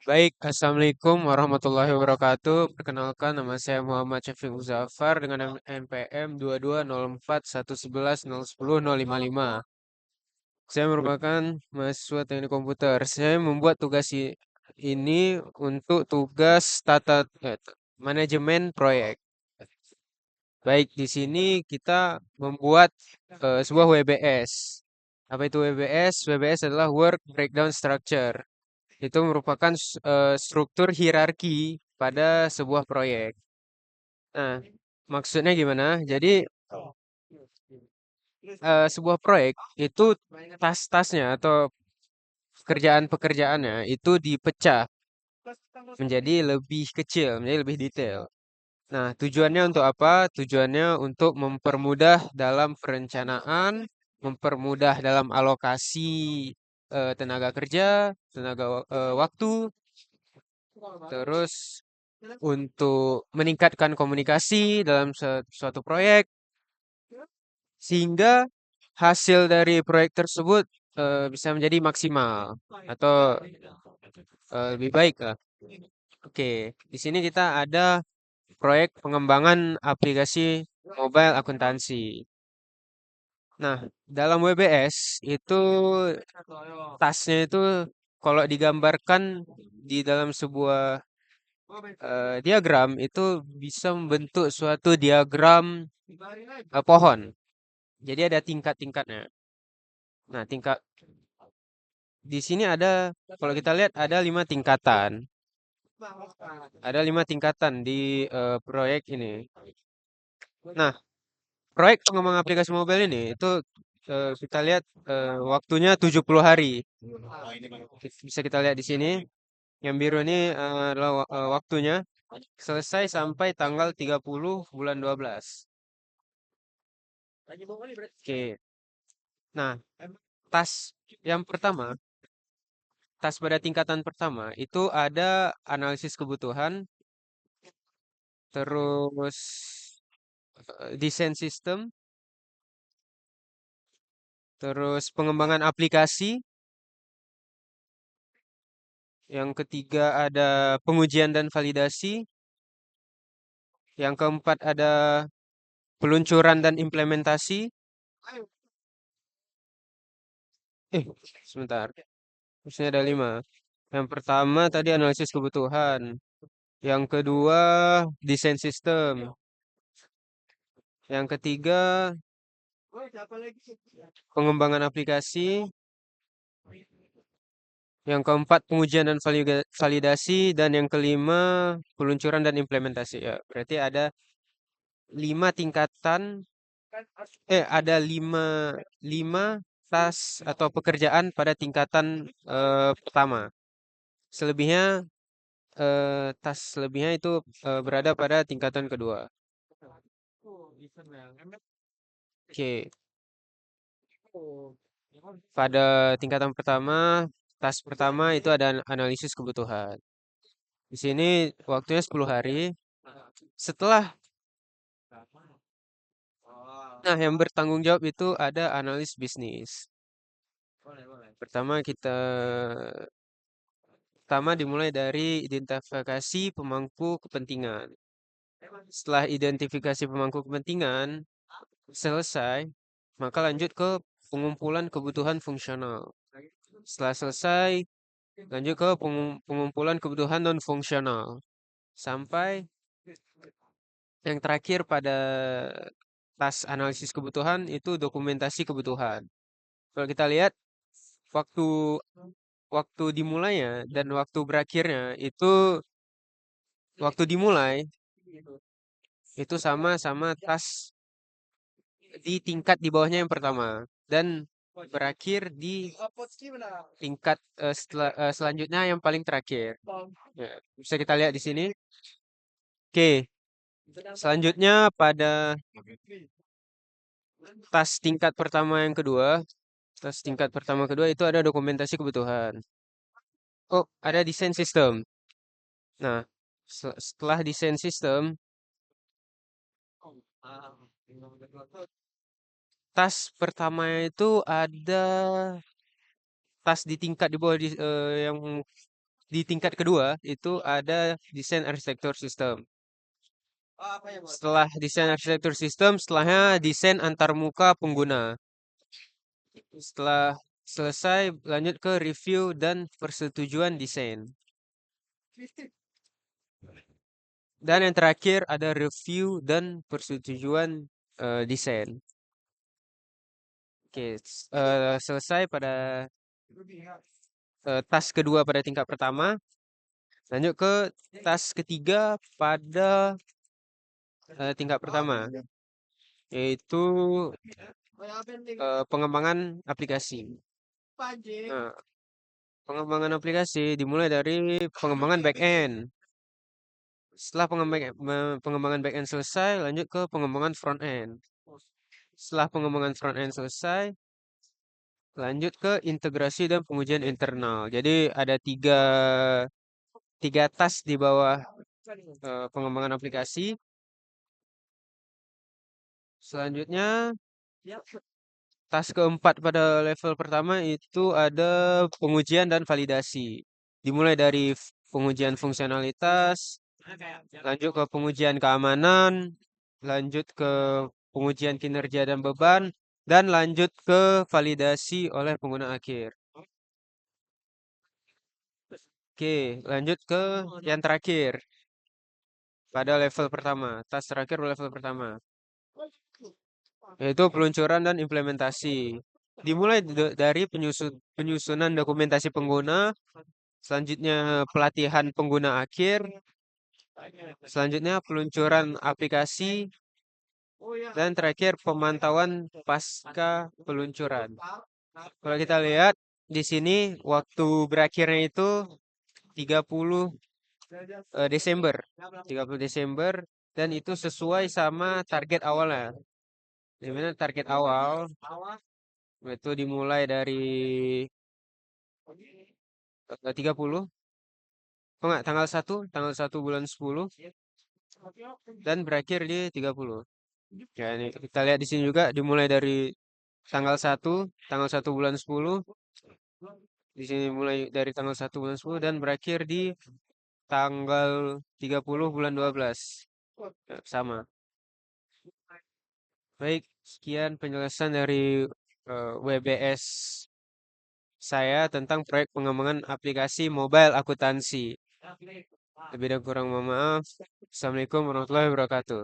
Baik, Assalamualaikum warahmatullahi wabarakatuh. Perkenalkan, nama saya Muhammad Syafiq Muzaffar dengan NPM 220411101055. Saya merupakan mahasiswa teknik komputer. Saya membuat ini untuk tugas manajemen proyek. Baik, di sini kita membuat sebuah WBS. Apa itu WBS? WBS adalah Work Breakdown Structure. Itu merupakan struktur hierarki pada sebuah proyek. Nah, maksudnya gimana? Jadi sebuah proyek itu tas-tasnya atau pekerjaan-pekerjaannya itu dipecah menjadi lebih kecil, menjadi lebih detail. Nah, tujuannya untuk apa? Tujuannya untuk mempermudah dalam perencanaan, mempermudah dalam alokasi tenaga kerja, waktu, terus untuk meningkatkan komunikasi dalam suatu proyek sehingga hasil dari proyek tersebut bisa menjadi maksimal atau lebih baik lah. Oke, di sini kita ada proyek pengembangan aplikasi mobile akuntansi. Nah, dalam WBS itu tasnya itu kalau digambarkan di dalam sebuah diagram itu bisa membentuk suatu diagram pohon. Jadi ada tingkat-tingkatnya. Nah, di sini ada, kalau kita lihat ada 5 tingkatan. Ada 5 tingkatan di proyek ini. Nah, proyek pengembangan aplikasi mobile ini itu kita lihat waktunya 70 hari. Bisa kita lihat di sini. Yang biru ini adalah waktunya selesai sampai tanggal 30 bulan 12. Oke. Nah, tas yang pertama, tas pada tingkatan pertama itu ada analisis kebutuhan, terus desain sistem, terus pengembangan aplikasi, yang ketiga ada pengujian dan validasi, yang keempat ada peluncuran dan implementasi. Eh, sebentar. Maksudnya ada 5. Yang pertama tadi analisis kebutuhan. Yang kedua desain sistem. Yang ketiga pengembangan aplikasi. Yang keempat pengujian dan validasi. Dan yang kelima peluncuran dan implementasi. Ya, berarti ada 5 tingkatan. Ada lima tas atau pekerjaan pada tingkatan pertama. Selebihnya tas selebihnya itu berada pada tingkatan kedua. Oke, pada tingkatan pertama, tas pertama itu ada analisis kebutuhan. Di sini waktunya 10 hari. Setelah, nah yang bertanggung jawab itu ada analis bisnis. Pertama pertama dimulai dari identifikasi pemangku kepentingan. Setelah identifikasi pemangku kepentingan selesai, maka lanjut ke pengumpulan kebutuhan fungsional. Setelah selesai, lanjut ke pengumpulan kebutuhan non fungsional. Sampai yang terakhir pada tas analisis kebutuhan itu dokumentasi kebutuhan. Kalau kita lihat waktu waktu dimulainya dan waktu berakhirnya itu waktu dimulai itu sama tas di tingkat di bawahnya yang pertama dan berakhir di tingkat selanjutnya yang paling terakhir. Ya, bisa kita lihat di sini. Oke, selanjutnya pada tas tingkat pertama yang kedua, tas tingkat pertama kedua itu ada dokumentasi kebutuhan. Oh, ada desain sistem. Nah, setelah desain sistem, tas pertama itu ada tas di tingkat di bawah yang di tingkat kedua itu ada desain arsitektur sistem. Setelah desain arsitektur sistem, setelahnya desain antarmuka pengguna. Setelah selesai, lanjut ke review dan persetujuan desain. Dan yang terakhir ada review dan persetujuan desain. Oke, selesai pada tas kedua pada tingkat pertama. Lanjut ke tas ketiga pada tingkat pertama, yaitu pengembangan aplikasi. Nah, pengembangan aplikasi dimulai dari pengembangan back-end. Setelah pengembangan back-end selesai, lanjut ke pengembangan front-end. Setelah pengembangan front-end selesai, lanjut ke integrasi dan pengujian internal. Jadi ada tiga tas di bawah pengembangan aplikasi. Selanjutnya, tas keempat pada level pertama itu ada pengujian dan validasi. Dimulai dari pengujian fungsionalitas, lanjut ke pengujian keamanan, lanjut ke pengujian kinerja dan beban, dan lanjut ke validasi oleh pengguna akhir. Oke, lanjut ke yang terakhir pada level pertama, tas terakhir pada level pertama, yaitu peluncuran dan implementasi. Dimulai dari penyusunan dokumentasi pengguna, selanjutnya pelatihan pengguna akhir, selanjutnya peluncuran aplikasi, dan terakhir pemantauan pasca peluncuran. Kalau kita lihat di sini waktu berakhirnya itu 30 Desember. 30 Desember dan itu sesuai sama target awalnya. Dimana target awal itu dimulai dari 30, oh enggak, tanggal 1 bulan 10 dan berakhir di 30. Ya, ini kita lihat di sini juga dimulai dari tanggal 1 bulan 10. Di sini mulai dari tanggal 1 bulan 10 dan berakhir di tanggal 30 bulan 12. Ya, sama. Baik, sekian penjelasan dari WBS saya tentang proyek pengembangan aplikasi mobile akuntansi. Lebih dan kurang mohon maaf. Assalamualaikum warahmatullahi wabarakatuh.